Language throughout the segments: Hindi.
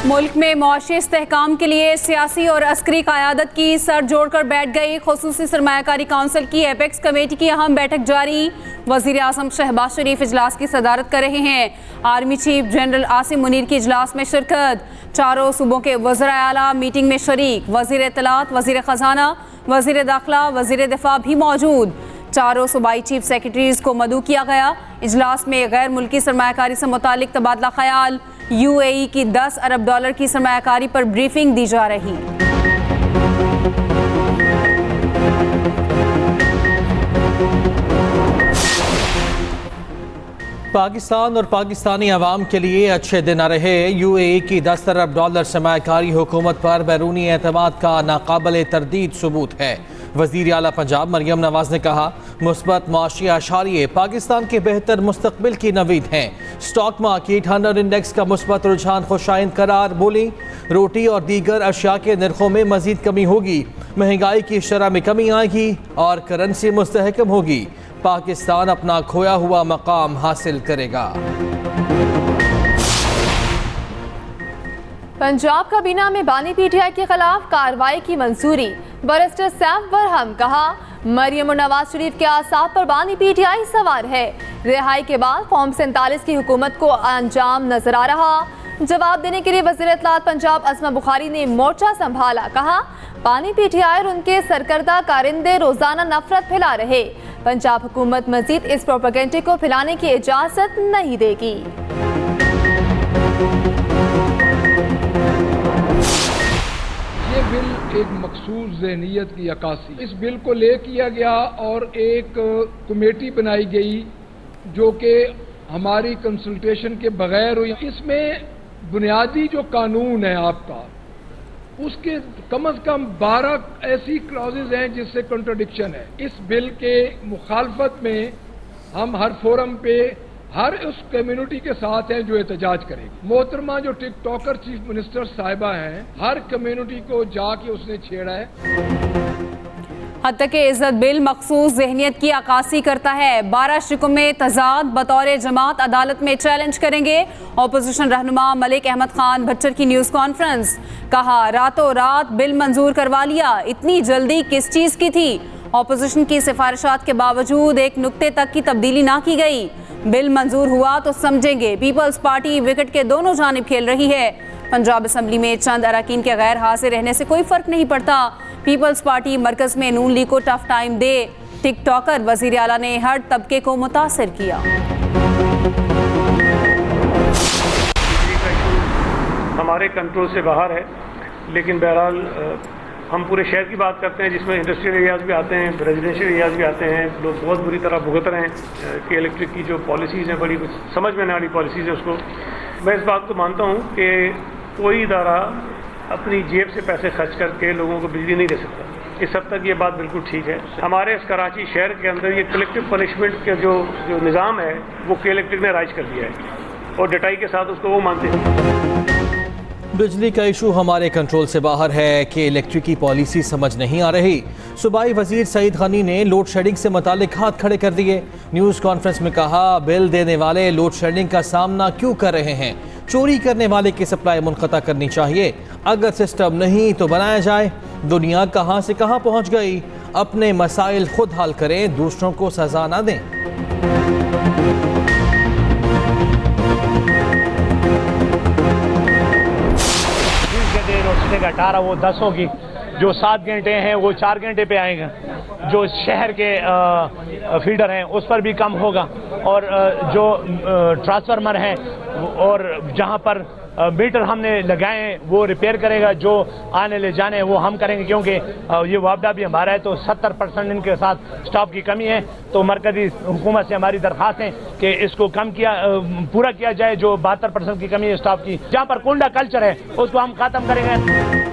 मुल्क में मुआशी इस्तेहकाम के लिए सियासी और अस्करी क़यादत की सर जोड़कर बैठ गई। खुसूसी सरमायाकारी काउंसिल की एपेक्स कमेटी की अहम बैठक जारी। वज़ीर आज़म शहबाज शरीफ इजलास की सदारत कर रहे हैं। Army chief general Asim Munir की इजलास में शिरकत। चारों सूबों के वज़राए आला मीटिंग में शरीक। वज़ीर इत्तलात, वज़ीर ख़जाना, वज़ीर दाखिला, वज़ीर दिफा भी मौजूद। चारों सूबाई चीफ सेक्रेटरीज को मदऊ किया गया। इजलास में गैर मुल्की सरमायाकारी से मुतालिक तबादला ख्याल। UAE की $10 अरब की सरमायाकारी पर ब्रीफिंग दी जा रही। पाकिस्तान और पाकिस्तानी अवाम के लिए अच्छे दिन आ रहे। UAE की $10 अरब सरमायाकारी हुकूमत पर बैरूनी एतमाद का नाकाबिल तरदीद सबूत है। वज़ीर आला पंजाब मरियम नवाज ने कहा, मुस्बत मुआशी आशारिये पाकिस्तान के बेहतर मुस्तकबिल की नवीद हैं। स्टॉक मार्केट 100 इंडेक्स का मुस्बत रुझान खुशाइंद करार। बोली, रोटी और दीगर अशिया के नरखों में मजीद कमी होगी, महंगाई की शरह में कमी आएगी और करेंसी मुस्तहकम होगी। पाकिस्तान अपना खोया हुआ मकाम हासिल करेगा। पंजाब काबीना में बानी PTI के खिलाफ कार्रवाई की मंजूरी। बैरिस्टर सैफ बरहम कहा, मरियम और नवाज शरीफ के आसाब पर बानी PTI सवार है। रिहाई के बाद फॉर्म 47 की हुकूमत को अंजाम नजर आ रहा। जवाब देने के लिए वज़ीर इत्तलात पंजाब अस्मा बुखारी ने मोर्चा संभाला। कहा, बानी PTI और उनके सरकर्दा कारिंदे रोजाना नफरत फैला रहे। पंजाब हुकूमत मजीद इस प्रोपेगेंडे को फैलाने की इजाजत नहीं देगी। ये बिल एक मखसूस ज़हनियत की अक्कासी, इस बिल को ले किया गया और एक कमेटी बनाई गई जो कि हमारी कंसल्टेशन के बगैर हुई। इसमें बुनियादी जो कानून है आपका, उसके कम से कम 12 ऐसी क्लॉजेज हैं जिससे कंट्राडिक्शन है। इस बिल के मुखालफत में हम हर फोरम पे हर उस कम्युनिटी के साथ हैं जो एहतजाज करेगी। मोहतरमा जो टिकटॉकर चीफ मिनिस्टर साहिबा हैं, हर कम्युनिटी को जाके उसने छेड़ा है। हत्या के इज्जत बिल मखसूस ज़हनियत की अक्कासी करता है। 12 शिकों में तजाद बतौर जमात अदालत में चैलेंज करेंगे। अपोजिशन रहनुमा मलिक अहमद खान भट्टर की न्यूज़ कॉन्फ्रेंस। कहा, रातों रात बिल मंजूर करवा लिया, इतनी जल्दी किस चीज़ की थी। अपोजिशन की सिफारिशात के बावजूद एक नुक्ते तक की तब्दीली ना की गई। बिल मंजूर हुआ तो समझेंगे। पीपल्स पार्टी विकेट के दोनों जानिब खेल रही है। पंजाब असम्बली में चंद अरकान के गैर हाजिर रहने से कोई फर्क नहीं पड़ता। पीपल्स पार्टी मरकज में नून लीग को टफ टाइम दे। टिकटॉकर वजीर आला ने हर तबके को मुतासिर किया। हमारे कंट्रोल से बाहर है, लेकिन बहरहाल हम पूरे शहर की बात करते हैं जिसमें इंडस्ट्रियल एरियाज़ भी आते हैं, रेजिडेंशियल एरियाज़ भी आते हैं। लोग बहुत बुरी तरह भुगत रहे हैं कि इलेक्ट्रिक की जो पॉलिसीज़ हैं, बड़ी कुछ समझ में न आने वाली पॉलिसीज़ है। उसको मैं इस बात को मानता हूँ कि कोई इदारा अपनी जेब से पैसे खर्च करके लोगों को बिजली नहीं दे सकता। इस हद तक ये बात बिल्कुल ठीक है। हमारे इस कराची शहर के अंदर ये कलेक्टिव पनिशमेंट का जो निज़ाम है वो के इलेक्ट्रिक ने राइज कर दिया है और डटाई के साथ उसको वो मानते हैं। बिजली का इशू हमारे कंट्रोल से बाहर है कि इलेक्ट्रिक की पॉलिसी समझ नहीं आ रही। सूबाई वजीर सईद गनी ने लोड शेडिंग से मुतालिक हाथ खड़े कर दिए। न्यूज़ कॉन्फ्रेंस में कहा, बिल देने वाले लोड शेडिंग का सामना क्यों कर रहे हैं। चोरी करने वाले की सप्लाई मुनक़ता करनी चाहिए। अगर सिस्टम नहीं तो बनाया जाए। दुनिया कहाँ से कहाँ पहुँच गई। अपने मसाइल खुद हल करें, दूसरों को सजा ना दें। रोशनी का 18 वो 10 होगी। जो 7 घंटे हैं वो 4 घंटे पे आएगा। जो शहर के फीडर हैं उस पर भी कम होगा और जो ट्रांसफार्मर हैं और जहां पर मीटर हमने लगाए हैं वो रिपेयर करेगा। जो आने ले जाने वो हम करेंगे, क्योंकि ये वापदा भी हमारा है। तो 70% इनके साथ स्टाफ की कमी है। तो मरकजी हुकूमत से हमारी दरख्वास्त है कि इसको पूरा किया जाए। जो 72% की कमी है स्टाफ की, जहाँ पर कुंडा कल्चर है उसको हम खत्म करेंगे।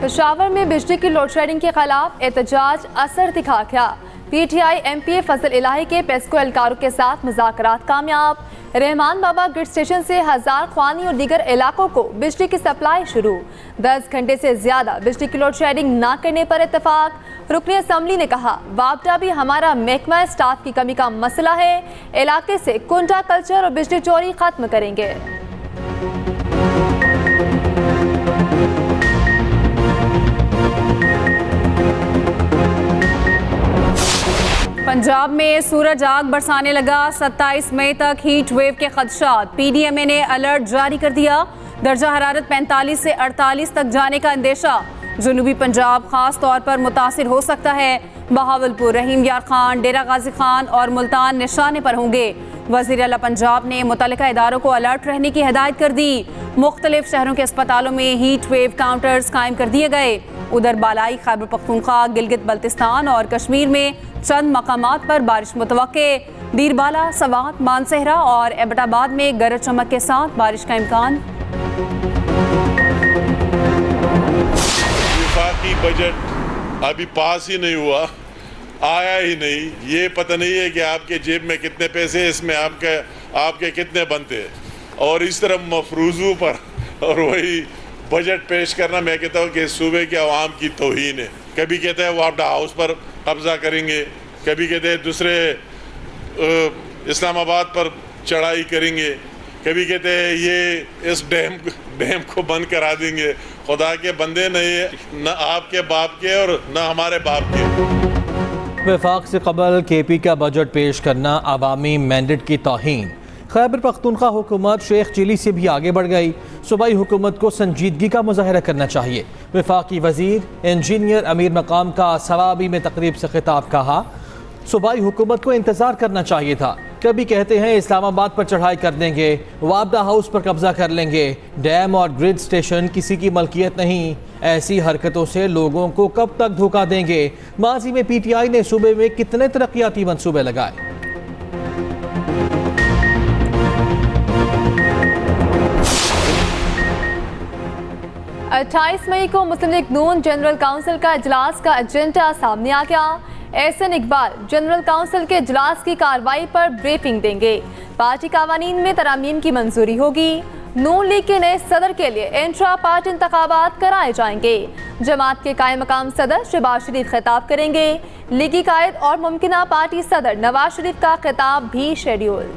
पेशावर में बिजली की लोड शेडिंग के खिलाफ एहतजाज असर दिखा गया। PTI MPA फजल इलाही के पेस्को एहलकारों के साथ मुज़ाकरात कामयाब। रहमान बाबा ग्रिड स्टेशन से हजार ख्वानी और दीगर इलाकों को बिजली की सप्लाई शुरू। 10 घंटे से ज्यादा बिजली की लोड शेडिंग न करने पर इत्तेफाक। रुकनी असम्बली ने कहा, वापडा भी हमारा महकमा स्टाफ की कमी का मसला है। इलाके से कुंडा कल्चर और बिजली चोरी खत्म करेंगे। पंजाब में सूरज आग बरसाने लगा। 27 मई तक हीट वेव के खदशात। पीडीएमए ने अलर्ट जारी कर दिया। दर्जा हरारत 45 से 48 तक जाने का अंदेशा। जनूबी पंजाब खास तौर पर मुतासिर हो सकता है। बहावलपुर, रहीम यार खान, डेरा गाजी खान और मुल्तान निशाने पर होंगे। वज़ीर आला पंजाब ने मुतल्लिका इदारों को अलर्ट रहने की हिदायत कर दी। मुख्तलिफ शहरों के अस्पतालों में हीट वेव काउंटर्स कायम कर दिए गए। उधर बालाई खैबर पख्तूनख्वा, गिलगित बल्तिस्तान और कश्मीर में चंद मकामात पर बारिश मुतवक्के। बीरबाला, सवात, मानसहरा और एबटाबाद में गरज चमक के साथ बारिश का इम्कान। वफाकी बजट अभी पास ही नहीं हुआ, आया ही नहीं। ये पता नहीं है कि आपके जेब में कितने पैसे, इसमें आपके कितने बनते हैं। और इस तरह मफरूजों पर और वही बजट पेश करना, मैं कहता हूँ कि सूबे के अवाम की तौहीन है। कभी कहते हैं वापडा हाउस पर कब्जा करेंगे, कभी कहते हैं दूसरे इस्लामाबाद पर चढ़ाई करेंगे, कभी कहते हैं ये इस डैम को बंद करा देंगे। खुदा के बंदे नहीं, न आपके बाप के और न हमारे बाप के। वफाक से कबल केपी का बजट पेश करना अवामी मैंडेट की तौहीन। खैबर पख्तूनख्वा हुकूमत शेख चिली से भी आगे बढ़ गई। सूबाई हुकूमत को संजीदगी का मुजाहरा करना चाहिए। वफाकी वजीर इंजीनियर अमीर मकाम का सवाबी में तकरीब से खिताब। कहा, सूबाई हुकूमत को इंतज़ार करना चाहिए था। कभी कहते हैं इस्लामाबाद पर चढ़ाई कर देंगे, वापडा हाउस पर कब्जा कर लेंगे। डैम और ग्रिड स्टेशन किसी की मलकियत नहीं। ऐसी हरकतों से लोगों को कब तक धोखा देंगे। माजी में पीटीआई ने सूबे में कितने तरक्याती मंसूबे लगाए। 28 मई को मुस्लिम लीग नून जनरल काउंसिल का इजलास का एजेंडा सामने आ गया। एहसन इकबाल जनरल काउंसिल के इजलास की कार्रवाई पर ब्रीफिंग देंगे। पार्टी कावानीन में तरामीम की मंजूरी होगी। नून लीग के नए सदर के लिए इंट्रा पार्टी इंतखाबात कराए जाएंगे। जमात के कायम मकाम सदर शहबाज शरीफ खिताब करेंगे। लीगी कायद और मुमकिना पार्टी सदर नवाज शरीफ का खिताब भी शेड्यूल।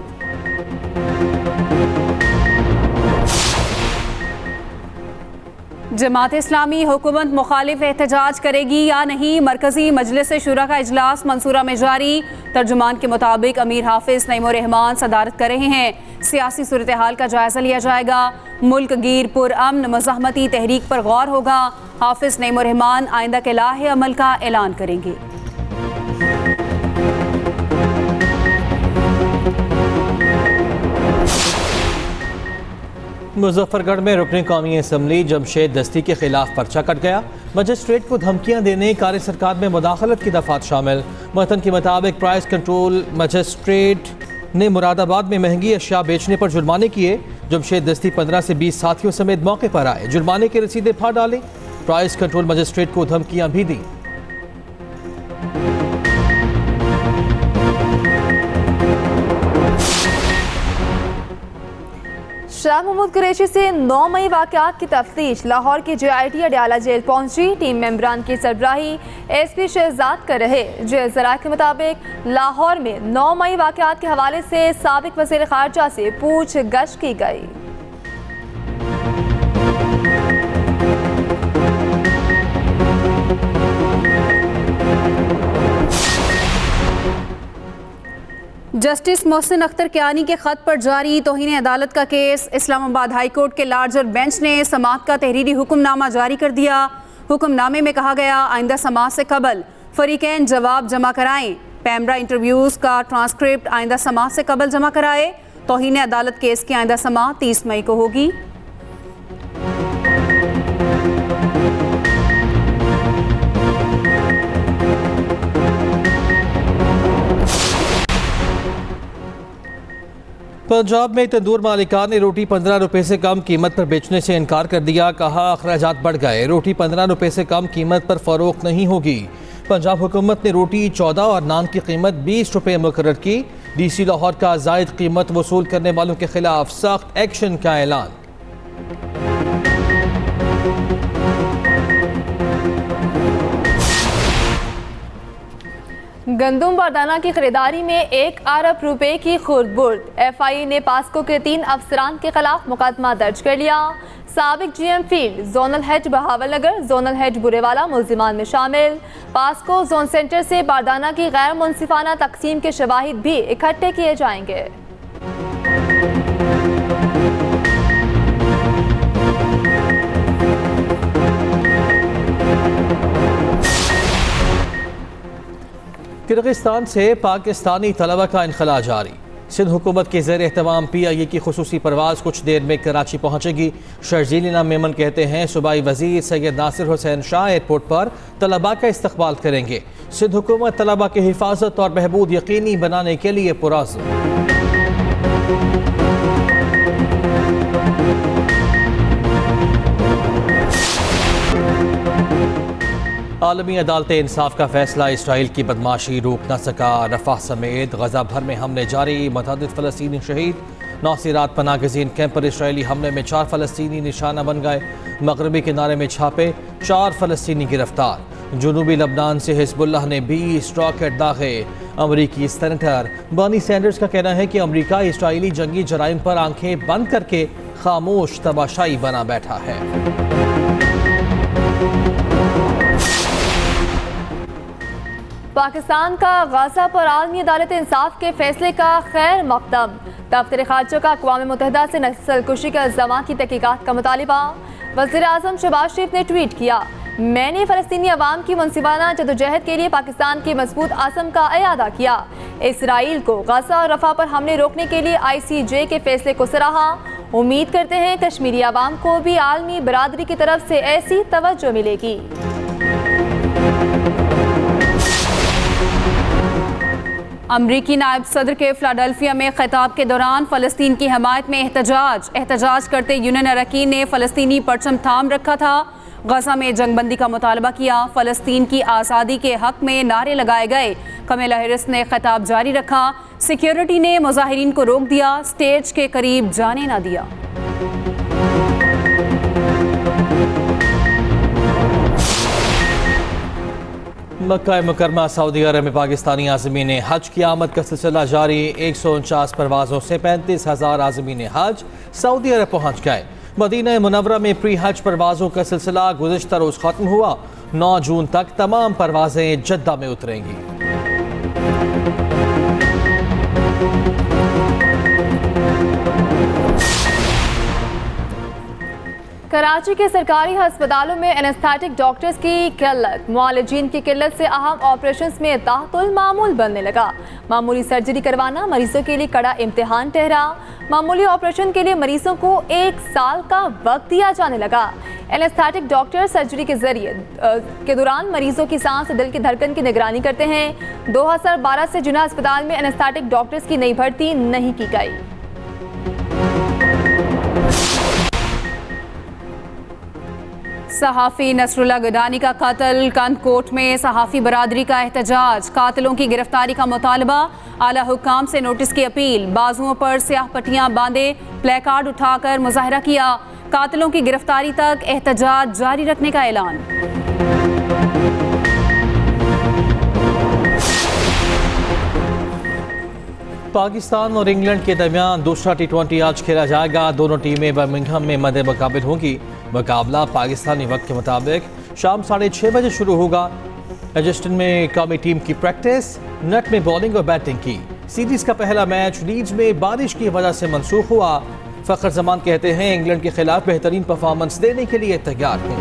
जमात इस्लामी हुकूमत मुखालिफ एहतजाज करेगी या नहीं। मरकजी मजलिस शुरा का इजलास मंसूरा में जारी। तर्जुमान के मुताबिक अमीर हाफिज नईमुर रहमान सदारत कर रहे हैं। सियासी सूरत हाल का जायजा लिया जाएगा। मुल्क गिर पुरअमन मज़ाहमती तहरीक पर गौर होगा। हाफिज नईमुर रहमान आइंदा के लाहे अमल का ऐलान करेंगे। मुजफ्फरगढ़ में रुकने कौमी असम्बली जमशेद दस्ती के खिलाफ पर्चा कट गया। मजिस्ट्रेट को धमकियां देने, कार्य सरकार में मुदाखलत की दफात शामिल। मतन के मुताबिक प्राइस कंट्रोल मजिस्ट्रेट ने मुरादाबाद में महंगी अशिया बेचने पर जुर्माने किए। जमशेद दस्ती 15 से 20 साथियों समेत मौके पर आए। जुर्माने की रसीदें फाड़ डाली। प्राइस कंट्रोल मजिस्ट्रेट को धमकियां भी दी। शाह महमूद कुरैशी से 9 मई वाक़यात की तफ्तीश। लाहौर की JIT अडयाला जेल पहुंची। टीम मेंबरान की सरबराही SP शहजाद कर रहे। जेल ज़राए के मुताबिक लाहौर में 9 मई वाक़यात के हवाले से साबिक वज़ीर ख़ारजा से पूछगछ की गई। जस्टिस मोहसिन अख्तर कियानी के खत पर जारी तौहीन अदालत का केस। इस्लामाबाद हाई कोर्ट के लार्जर बेंच ने समाअत का तहरीरी हुक्मनामा जारी कर दिया। हुक्मनामे में कहा गया, आइंदा समाअत से कबल फरीकैन जवाब जमा कराएं। पैमरा इंटरव्यूज़ का ट्रांसक्रिप्ट आइंदा समाअत से कबल जमा कराए। तौहीन अदालत केस की आइंदा समाअत 30 मई को होगी। पंजाब में तंदूर मालिकान ने रोटी 15 रुपये से कम कीमत पर बेचने से इनकार कर दिया। कहा, अखराजात बढ़ गए, रोटी 15 रुपये से कम कीमत पर फरोख्त नहीं होगी। पंजाब हुकूमत ने रोटी 14 और नान की कीमत 20 रुपये मुकर्रर की। DC लाहौर का जायद कीमत वसूल करने वालों के खिलाफ सख्त एक्शन का ऐलान। गंदुम बारदाना की खरीदारी में 1 अरब रुपए की खुर्द बुर्द। FIA ने पास्को के 3 अफसरान के खिलाफ मुकदमा दर्ज कर लिया। साबिक GM field, zonal head Bahawalnagar, zonal head Burewala मुल्जिमान में शामिल। पास्को जोन सेंटर से बारदाना की गैर मुनसिफाना तकसीम के शवाहिद भी इकट्ठे किए जाएंगे। किर्गिस्तान से पाकिस्तानी तलबा का इनखला जारी। सिंध हुकूमत के ज़ेर एहतमाम PIA की खुसूसी परवाज़ कुछ देर में कराची पहुँचेगी। शर्जीलिना मेमन कहते हैं सूबाई वज़ीर सैयद नासिर हुसैन शाह एयरपोर्ट पर तलबा का इस्तकबाल करेंगे। सिंध हुकूमत तलबा की हिफाजत और बहबूद यकीनी बनाने के लिए पुरअज़्म। आलमी अदालत इंसाफ का फैसला इसराइल की बदमाशी रोक न सका। रफा समेत गजा भर में हमले जारी, मुतअद्दिद फ़लस्तीनी शहीद। नौसिरात पनागज़ीन कैंप पर इसराइली हमले में 4 फ़लस्तीनी निशाना बन गए। मगरबी किनारे में छापे, 4 फ़लस्तीनी गिरफ्तार। जुनूबी लबनान से हिज़्बुल्लाह ने 20 रॉकेट दागे। अमरीकी सेनेटर बर्नी सैंडर्स का कहना है कि अमरीका इसराइली जंगी जराइम पर आंखें बंद करके खामोश तमाशाई बना बैठा है। पाकिस्तान का गाजा पर आलमी अदालत इंसाफ के फैसले का खैर मकदम। दफ्तर खारजा का अक़वाम मुत्तहिदा से नस्ल कुशी के इल्ज़ामात की तहकीकात का मुतालिबा। वज़ीर आज़म शहबाज शरीफ ने ट्वीट किया, मैंने फ़लस्तीनी अवाम की मुनसिफाना जदोजहद के लिए पाकिस्तान के मजबूत आज़म का इयादा किया। इसराइल को गाजा और रफ़ा पर हमले रोकने के लिए ICJ के फैसले को सराहा। उम्मीद करते हैं कश्मीरी अवाम को भी आलमी बरादरी की तरफ से ऐसी तवज्जो मिलेगी। अमरीकी नायब सदर के फिलाडेल्फिया में खिताब के दौरान फ़लस्तीन की हमायत में एहतजाज करते यूनियन अरकान ने फ़लस्तीनी परचम थाम रखा था। गजा में जंगबंदी का मुतालबा किया। फ़लस्तीन की आज़ादी के हक में नारे लगाए गए। कमला हैरिस ने खिताब जारी रखा। सिक्योरिटी ने मुजाहिरीन को रोक दिया, स्टेज के करीब जाने ना दिया। मक्का मुकरमा सऊदी अरब में पाकिस्तानी आज़मीन हज की आमद का सिलसिला जारी। 149 परवाज़ों से 35,000 आज़मीन हज सऊदी अरब पहुँच गए। मदीना मुनव्वरा में प्री हज परवाज़ों का सिलसिला गुज़िश्ता रोज़ ख़त्म हुआ। 9 जून तक तमाम परवाज़ें जद्दा में उतरेंगी। कराची के सरकारी अस्पतालों में एनेस्थेटिक डॉक्टर्स की किल्लत, मुआलिजीन की किल्लत से अहम ऑपरेशंस में ताहतुल मामूल बनने लगा। मामूली सर्जरी करवाना मरीजों के लिए कड़ा इम्तिहान ठहरा। मामूली ऑपरेशन के लिए मरीजों को 1 साल का वक्त दिया जाने लगा। एनेस्थेटिक डॉक्टर सर्जरी के जरिए के दौरान मरीजों की सांस, दिल की धड़कन की निगरानी करते हैं। 2012 से जिन्ना अस्पताल में एनेस्थेटिक डॉक्टर्स की नई भर्ती नहीं की गई। सहाफ़ी नसरुल्लाह गडानी का कत्ल, कंदकोट में सहाफ़ी बरादरी का एहतजाज। कातिलों की गिरफ्तारी का मुतालबा, आला हुक्काम से नोटिस की अपील। बाजुओं पर स्याह पट्टियां बांधे, प्लेकार्ड उठाकर मुजाहरा किया। कातिलों की गिरफ्तारी तक एहतजाज जारी रखने का ऐलान। पाकिस्तान और इंग्लैंड के दरमियान दूसरा T20 आज खेला जाएगा। दोनों टीमें बर्मिंघम में मद्दे मुकाबिल होंगी। मुकाबला पाकिस्तानी वक्त के मुताबिक शाम 6:30 बजे शुरू होगा। एडजस्टन में कौमी टीम की प्रैक्टिस, नेट में बॉलिंग और बैटिंग की। सीरीज का पहला मैच लीड्स में बारिश की वजह से मनसूख हुआ। फ़खर जमान कहते हैं इंग्लैंड के खिलाफ बेहतरीन परफॉर्मेंस देने के लिए तैयार हूँ।